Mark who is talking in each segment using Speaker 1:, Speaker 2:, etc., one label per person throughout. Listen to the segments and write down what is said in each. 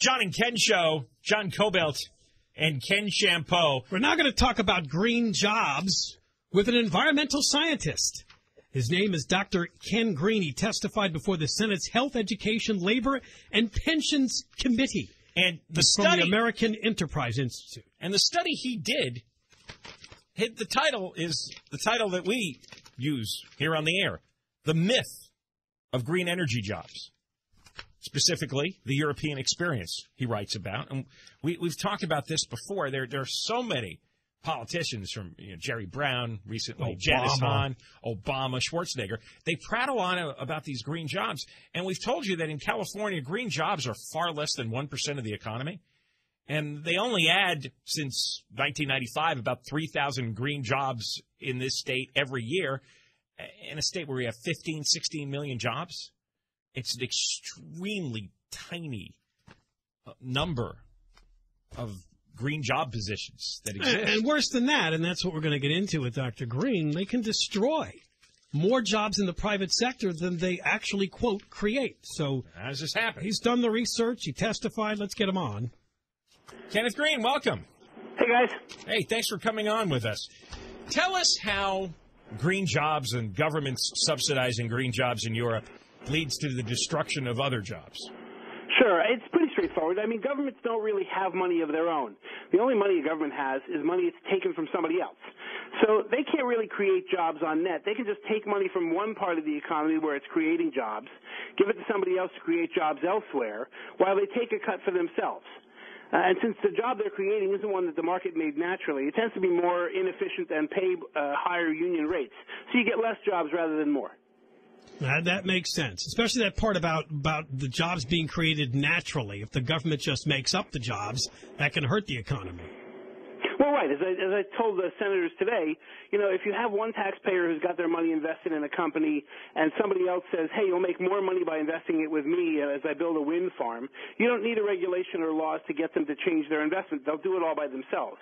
Speaker 1: John and Ken Show, John Cobalt and Ken Shampoo.
Speaker 2: We're now going to talk about green jobs with an environmental scientist. His name is Dr. Ken Green. He testified before the Senate's Health, Education, Labor, and Pensions Committee.
Speaker 1: And
Speaker 2: He's from the American Enterprise Institute.
Speaker 1: And the study he did, the title is the title that we use here on the air, The Myth of Green Energy Jobs. Specifically, the European experience he writes about. And we've talked about this before. There are so many politicians from Jerry Brown recently, Janice Hahn, Obama, Schwarzenegger. They prattle on about these green jobs. And we've told you that in California, green jobs are far less than 1% of the economy. And they only add, since 1995, about 3,000 green jobs in this state every year. In a state where we have 15, 16 million jobs. It's an extremely tiny number of green job positions that exist.
Speaker 2: And worse than that, and that's what we're going to get into with Dr. Green, they can destroy more jobs in the private sector than they actually, quote, create. So
Speaker 1: how does this happen?
Speaker 2: He's done the research. He testified. Let's get him on.
Speaker 1: Kenneth Green, welcome.
Speaker 3: Hey, guys.
Speaker 1: Hey, thanks for coming on with us. Tell us how green jobs and governments subsidizing green jobs in Europe leads to the destruction of other jobs.
Speaker 3: Sure. It's pretty straightforward. I mean, governments don't really have money of their own. The only money a government has is money it's taken from somebody else. So they can't really create jobs on net. They can just take money from one part of the economy where it's creating jobs, give it to somebody else to create jobs elsewhere, while they take a cut for themselves. And since the job they're creating isn't one that the market made naturally, it tends to be more inefficient and pay higher union rates. So you get less jobs rather than more.
Speaker 2: That makes sense, especially that part about the jobs being created naturally. If the government just makes up the jobs, that can hurt the economy.
Speaker 3: Well, right. As I told the senators today, if you have one taxpayer who's got their money invested in a company and somebody else says, hey, you'll make more money by investing it with me as I build a wind farm, you don't need a regulation or laws to get them to change their investment. They'll do it all by themselves.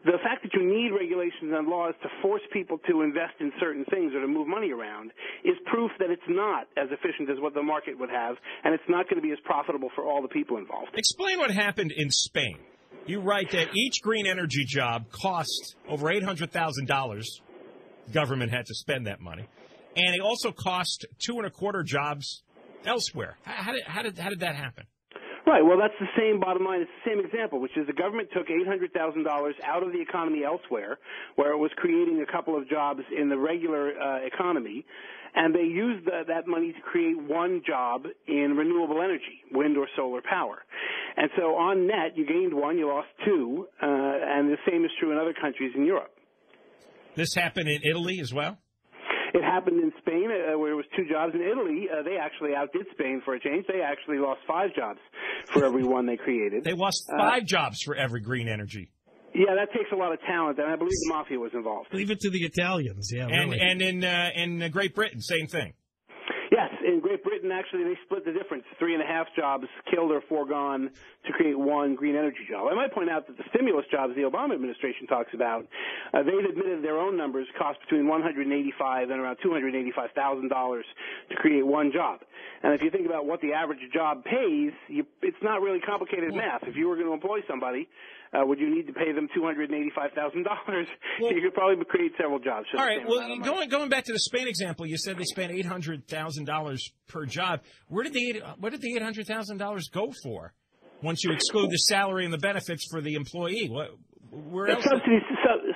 Speaker 3: The fact that you need regulations and laws to force people to invest in certain things or to move money around is proof that it's not as efficient as what the market would have, and it's not going to be as profitable for all the people involved.
Speaker 1: Explain what happened in Spain. You write that each green energy job cost over $800,000. Government had to spend that money. And it also cost 2.25 jobs elsewhere. How did that happen?
Speaker 3: Right. Well, that's the same bottom line. It's the same example, which is the government took $800,000 out of the economy elsewhere, where it was creating a couple of jobs in the regular economy, and they used that money to create one job in renewable energy, wind or solar power. And so on net, you gained one, you lost two, and the same is true in other countries in Europe.
Speaker 1: This happened in Italy as well?
Speaker 3: It happened in Spain, where it was two jobs. In Italy, they actually outdid Spain for a change. They actually lost 5 jobs for every one they created.
Speaker 1: They lost 5 jobs for every green energy.
Speaker 3: Yeah, that takes a lot of talent, and I believe the mafia was involved.
Speaker 2: Leave it to the Italians, yeah.
Speaker 1: And
Speaker 2: really.
Speaker 1: And in Great Britain, same thing.
Speaker 3: Yes, in Great Britain, actually, they split the difference. 3.5 jobs killed or foregone to create one green energy job. I might point out that the stimulus jobs the Obama administration talks about, they've admitted their own numbers cost between $185,000 and around $285,000 to create one job. And if you think about what the average job pays, it's not really complicated math. If you were going to employ somebody, would you need to pay them $285,000? Well, you could probably create several jobs.
Speaker 1: All right. Well, going back to the Spain example, you said they spent $800,000 per job. Where did the $800,000 go for? Once you exclude the salary and the benefits for the employee, where else?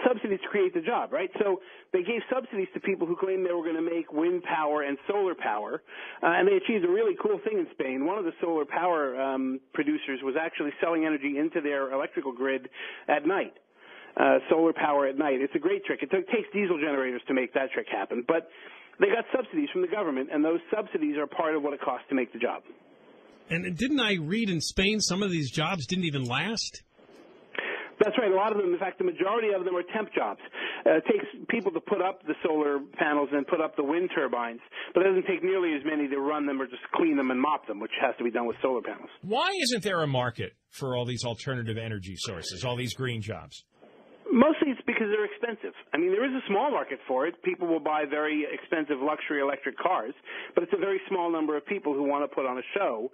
Speaker 3: Subsidies to create the job, right? So they gave subsidies to people who claimed they were going to make wind power and solar power, and they achieved a really cool thing in Spain. One of the solar power producers was actually selling energy into their electrical grid at night. Solar power at night. It's a great trick. It takes diesel generators to make that trick happen, but they got subsidies from the government, and those subsidies are part of what it costs to make the job.
Speaker 2: And didn't I read in Spain some of these jobs didn't even last?
Speaker 3: That's right. A lot of them, in fact, the majority of them are temp jobs. It takes people to put up the solar panels and put up the wind turbines, but it doesn't take nearly as many to run them or just clean them and mop them, which has to be done with solar panels.
Speaker 1: Why isn't there a market for all these alternative energy sources, all these green jobs?
Speaker 3: Mostly it's because they're expensive. I mean, there is a small market for it. People will buy very expensive luxury electric cars, but it's a very small number of people who want to put on a show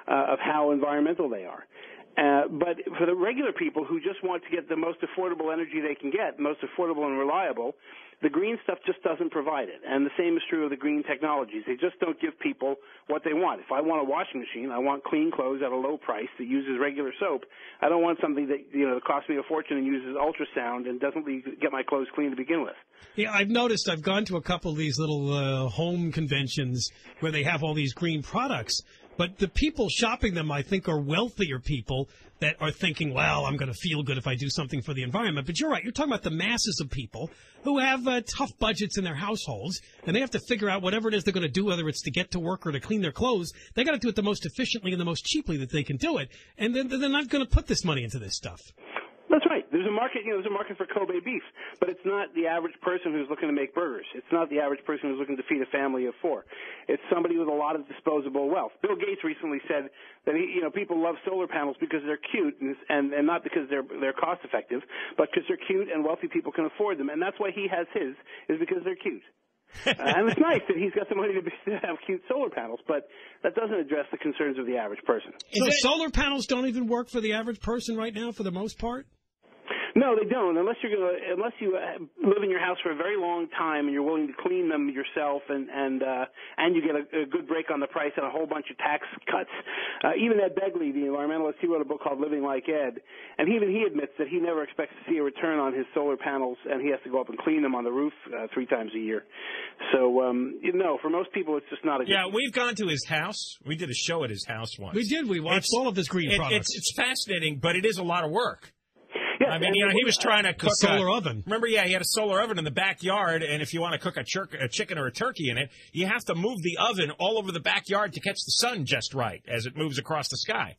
Speaker 3: of how environmental they are. But for the regular people who just want to get the most affordable energy they can get, most affordable and reliable, the green stuff just doesn't provide it. And the same is true of the green technologies. They just don't give people what they want. If I want a washing machine, I want clean clothes at a low price that uses regular soap. I don't want something that, that costs me a fortune and uses ultrasound and doesn't get my clothes clean to begin with.
Speaker 2: Yeah, I've noticed, I've gone to a couple of these little home conventions where they have all these green products. But the people shopping them, I think, are wealthier people that are thinking, well, I'm going to feel good if I do something for the environment. But you're right. You're talking about the masses of people who have tough budgets in their households, and they have to figure out whatever it is they're going to do, whether it's to get to work or to clean their clothes. They got to do it the most efficiently and the most cheaply that they can do it. And then they're not going to put this money into this stuff.
Speaker 3: That's right. There's a market, there's a market for Kobe beef, but it's not the average person who's looking to make burgers. It's not the average person who's looking to feed a family of 4. It's somebody with a lot of disposable wealth. Bill Gates recently said that people love solar panels because they're cute and not because they're cost effective, but because they're cute and wealthy people can afford them. And that's why he has his, is because they're cute. And it's nice that he's got the money to have cute solar panels, but that doesn't address the concerns of the average person.
Speaker 2: So solar panels don't even work for the average person right now, for the most part?
Speaker 3: No, they don't. Unless you live in your house for a very long time and you're willing to clean them yourself, and you get a good break on the price and a whole bunch of tax cuts. Even Ed Begley, the environmentalist, he wrote a book called Living Like Ed, and even he admits that he never expects to see a return on his solar panels, and he has to go up and clean them on the roof 3 times a year. So, for most people, it's just not a good
Speaker 1: Yeah, we've gone to his house. We did a show at his house once.
Speaker 2: We did. We watched all of his green products.
Speaker 1: It's fascinating, but it is a lot of work.
Speaker 3: Yeah,
Speaker 1: I mean, he was trying to cook
Speaker 2: a solar oven.
Speaker 1: Remember, he had a solar oven in the backyard, and if you want to cook a chicken or a turkey in it, you have to move the oven all over the backyard to catch the sun just right as it moves across the sky.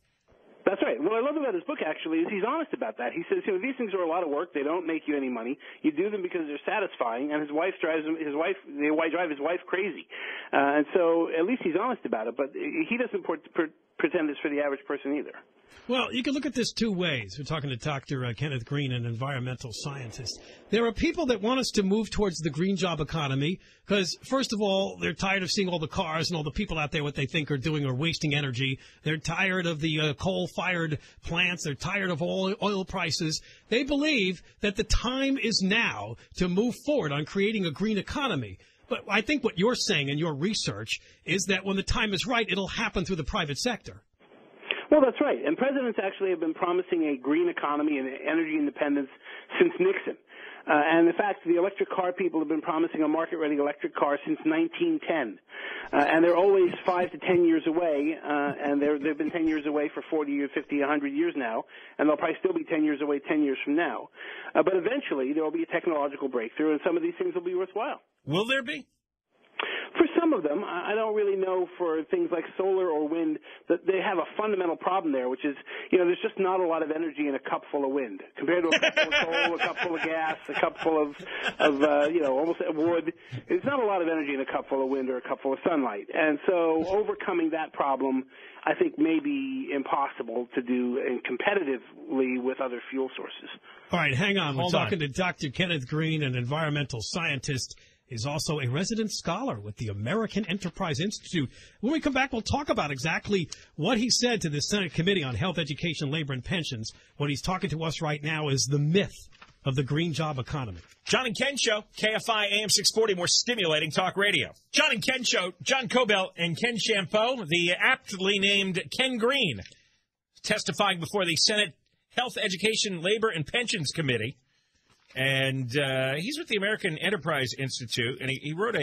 Speaker 3: That's right. What I love about his book, actually, is he's honest about that. He says, these things are a lot of work. They don't make you any money. You do them because they're satisfying, and his wife drive his wife crazy. And so at least he's honest about it, but he doesn't pretend it's for the average person either.
Speaker 2: Well, you can look at this 2 ways. We're talking to Dr. Kenneth Green, an environmental scientist. There are people that want us to move towards the green job economy because, first of all, they're tired of seeing all the cars and all the people out there what they think are doing or wasting energy. They're tired of the coal-fired plants. They're tired of oil prices. They believe that the time is now to move forward on creating a green economy. But I think what you're saying in your research is that when the time is right, it'll happen through the private sector.
Speaker 3: Well, that's right. And presidents actually have been promising a green economy and energy independence since Nixon. And in fact, the electric car people have been promising a market-ready electric car since 1910. And they're always 5 to 10 years away, and they've been 10 years away for 40 or 50, 100 years now, and they'll probably still be 10 years away 10 years from now. But eventually, there will be a technological breakthrough, and some of these things will be worthwhile.
Speaker 1: Will there be?
Speaker 3: For some of them, I don't really know for things like solar or wind that they have a fundamental problem there, which is, there's just not a lot of energy in a cup full of wind compared to a cup full of coal, a cup full of gas, a cup full of almost wood. There's not a lot of energy in a cup full of wind or a cup full of sunlight. And so overcoming that problem, I think, may be impossible to do competitively with other fuel sources.
Speaker 2: All right, hang on. We're talking to Dr. Kenneth Green, an environmental scientist. Is also a resident scholar with the American Enterprise Institute. When we come back, we'll talk about exactly what he said to the Senate Committee on Health, Education, Labor, and Pensions. What he's talking to us right now is the myth of the green job economy.
Speaker 1: John and Ken Show, KFI AM 640, more stimulating talk radio. John and Ken Show, John Cobell and Ken Champeau, the aptly named Ken Green, testifying before the Senate Health, Education, Labor, and Pensions Committee. And he's with the American Enterprise Institute, and he wrote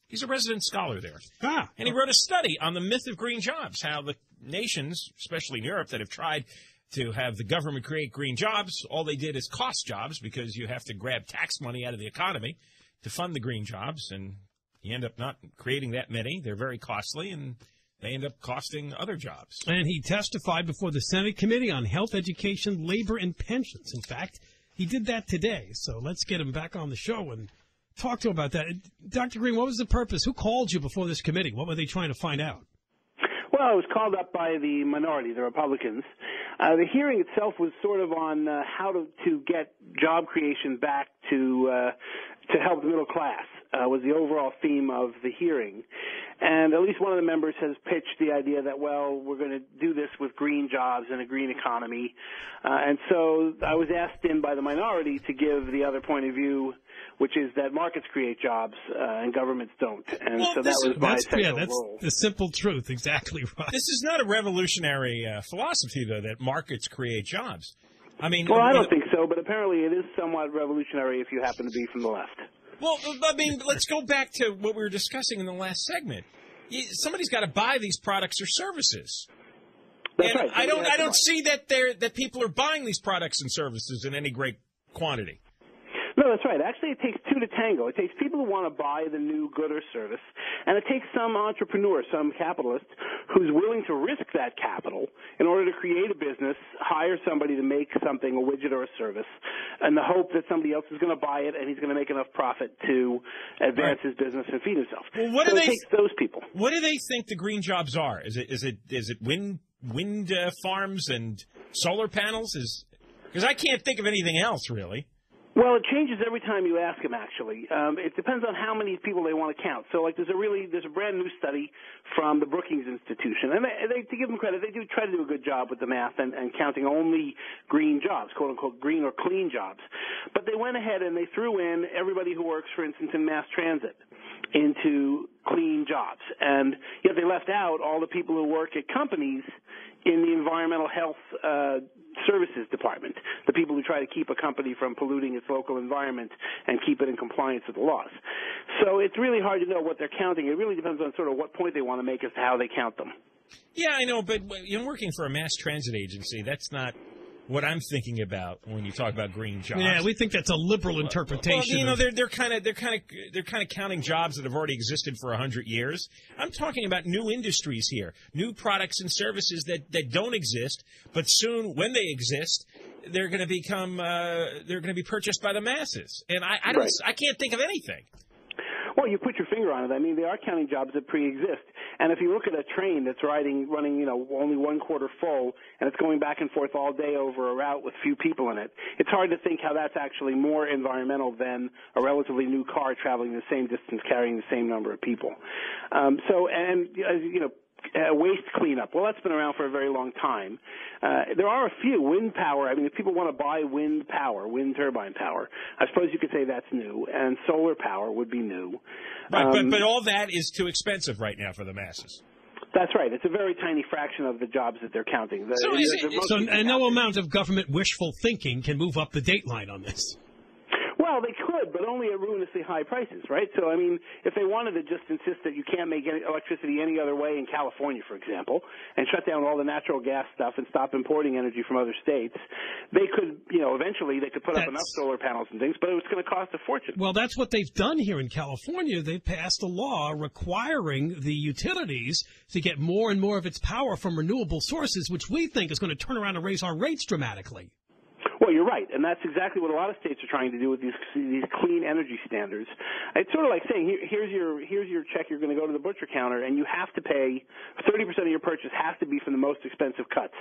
Speaker 1: he's a resident scholar there. And he wrote a study on the myth of green jobs, how the nations, especially in Europe, that have tried to have the government create green jobs, all they did is cost jobs because you have to grab tax money out of the economy to fund the green jobs, and you end up not creating that many. They're very costly, and they end up costing other jobs.
Speaker 2: And he testified before the Senate Committee on Health, Education, Labor, and Pensions. In fact, he did that today, so let's get him back on the show and talk to him about that. Dr. Green, what was the purpose? Who called you before this committee? What were they trying to find out?
Speaker 3: Well, I was called up by the minority, the Republicans. The hearing itself was sort of on how to get job creation back to help the middle class, was the overall theme of the hearing. And at least one of the members has pitched the idea that, well, we're going to do this with green jobs and a green economy. And so I was asked in by the minority to give the other point of view, which is that markets create jobs and governments don't. And so that was my essential role.
Speaker 2: The simple truth, exactly right.
Speaker 1: This is not a revolutionary philosophy, though, that markets create jobs. I mean,
Speaker 3: well, I don't think so, but apparently it is somewhat revolutionary if you happen to be from the left.
Speaker 1: Well, I mean, let's go back to what we were discussing in the last segment. Somebody's got to buy these products or services.
Speaker 3: That's right.
Speaker 1: I don't see that people are buying these products and services in any great quantity.
Speaker 3: No, that's right. Actually, it takes two to tango. It takes people who want to buy the new good or service, and it takes some entrepreneur, some capitalist, who's willing to risk that capital in order to create a business, hire somebody to make something, a widget or a service, and the hope that somebody else is going to buy it and he's going to make enough profit to advance his business and feed himself.
Speaker 1: Well,
Speaker 3: it takes those people.
Speaker 1: What do they think the green jobs are? Is it wind farms and solar panels? Because I can't think of anything else, really.
Speaker 3: Well, it changes every time you ask them, actually. It depends on how many people they want to count. So, like, there's a brand new study from the Brookings Institution. And they to give them credit, they do try to do a good job with the math and counting only green jobs, quote-unquote green or clean jobs. But they went ahead and they threw in everybody who works, for instance, in mass transit into clean jobs. And yet they left out all the people who work at companies in the environmental health services department, the people who try to keep a company from polluting its local environment and keep it in compliance with the laws. So it's really hard to know what they're counting. It really depends on sort of what point they want to make as to how they count them.
Speaker 1: Yeah, I know, but working for a mass transit agency, that's not what I'm thinking about when you talk about green jobs.
Speaker 2: Yeah, we think that's a liberal interpretation.
Speaker 1: Well, they're kind of counting jobs that have already existed for 100 years. I'm talking about new industries here, new products and services that don't exist, but soon, when they exist, they're going to be purchased by the masses. And I can't think of anything.
Speaker 3: Well, you put your finger on it. I mean, they are counting jobs that pre-exist. And if you look at a train that's running, only one quarter full, and it's going back and forth all day over a route with few people in it, it's hard to think how that's actually more environmental than a relatively new car traveling the same distance, carrying the same number of people. Waste cleanup. Well, that's been around for a very long time. There are a few. Wind power. I mean, if people want to buy wind power, wind turbine power, I suppose you could say that's new. And solar power would be new.
Speaker 1: Right, but all that is too expensive right now for the masses.
Speaker 3: That's right. It's a very tiny fraction of the jobs that they're counting.
Speaker 2: No amount of government wishful thinking can move up the date line on this.
Speaker 3: Well, they could, but only at ruinously high prices, right? So, I mean, if they wanted to just insist that you can't make electricity any other way in California, for example, and shut down all the natural gas stuff and stop importing energy from other states, they could, eventually they could put up enough solar panels and things, but it was going to cost a fortune.
Speaker 2: Well, that's what they've done here in California. They've passed a law requiring the utilities to get more and more of its power from renewable sources, which we think is going to turn around and raise our rates dramatically.
Speaker 3: Well, you're right, and that's exactly what a lot of states are trying to do with these clean energy standards. It's sort of like saying, here's your check. You're going to go to the butcher counter, and you have to pay 30% of your purchase has to be from the most expensive cuts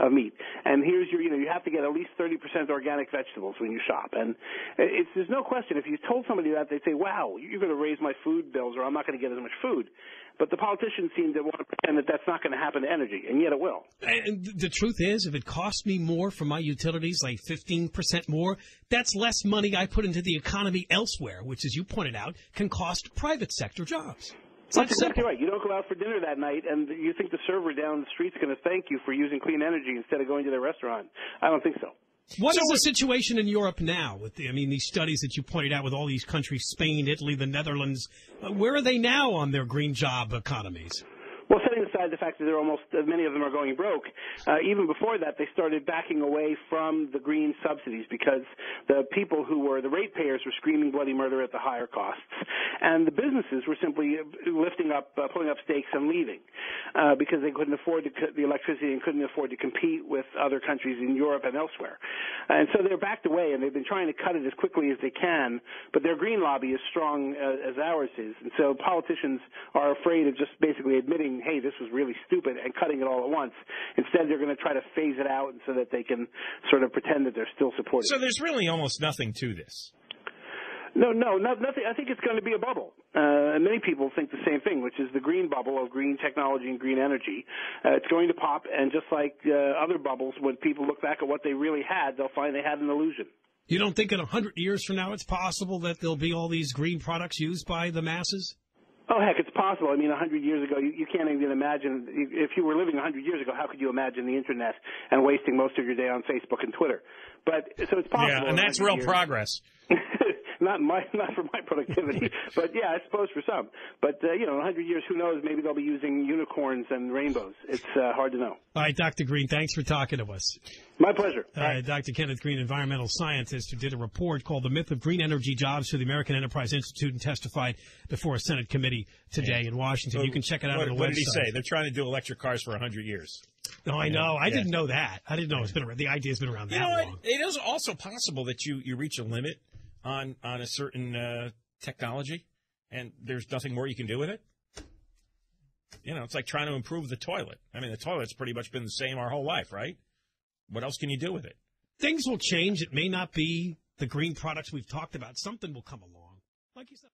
Speaker 3: of meat. And here's you have to get at least 30% organic vegetables when you shop. And there's no question, if you told somebody that, they'd say, wow, you're going to raise my food bills, or I'm not going to get as much food. But the politicians seem to want to pretend that that's not going to happen to energy, and yet it will.
Speaker 2: And the truth is, if it costs me more for my utilities, like 15% more, that's less money I put into the economy elsewhere, which, as you pointed out, can cost private sector jobs.
Speaker 3: That's exactly right. You don't go out for dinner that night, and you think the server down the street's going to thank you for using clean energy instead of going to their restaurant. I don't think so.
Speaker 2: What is the situation in Europe now with these studies that you pointed out with all these countries, Spain, Italy, the Netherlands? Where are they now on their green job economies?
Speaker 3: Well, setting aside the fact that many of them are going broke, even before that, they started backing away from the green subsidies because the people who were the ratepayers were screaming bloody murder at the higher costs, and the businesses were simply pulling up stakes and leaving because they couldn't afford the electricity and couldn't afford to compete with other countries in Europe and elsewhere. And so they're backed away, and they've been trying to cut it as quickly as they can, but their green lobby is strong as ours is, and so politicians are afraid of just basically admitting, hey, this was really stupid, and cutting it all at once. Instead, they're going to try to phase it out so that they can sort of pretend that they're still supporting.
Speaker 1: So there's really almost nothing to this.
Speaker 3: No, nothing. I think it's going to be a bubble. And many people think the same thing, which is the green bubble of green technology and green energy. It's going to pop, and just like other bubbles, when people look back at what they really had, they'll find they had an illusion.
Speaker 2: You don't think in 100 years from now it's possible that there'll be all these green products used by the masses?
Speaker 3: Oh, heck, it's possible. I mean, 100 years ago, you can't even imagine. If you were living 100 years ago, how could you imagine the Internet and wasting most of your day on Facebook and Twitter? But so it's possible.
Speaker 1: Yeah, and that's real progress.
Speaker 3: Not for my productivity, but yeah, I suppose for some. But in 100 years, who knows? Maybe they'll be using unicorns and rainbows. It's hard to know.
Speaker 2: All right, Dr. Green, thanks for talking to us.
Speaker 3: My pleasure.
Speaker 2: Dr. Kenneth Green, environmental scientist, who did a report called "The Myth of Green Energy Jobs" to the American Enterprise Institute and testified before a Senate committee today in Washington. You can check it out on the website.
Speaker 1: What did he say? They're trying to do electric cars for 100 years.
Speaker 2: No, I know. I didn't know that. I didn't know it's been around. The idea's been around that long.
Speaker 1: It is also possible that you reach a limit on a certain technology, and there's nothing more you can do with it. It's like trying to improve the toilet. I mean, the toilet's pretty much been the same our whole life, right? What else can you do with it?
Speaker 2: Things will change. It may not be the green products we've talked about. Something will come along. Like you said.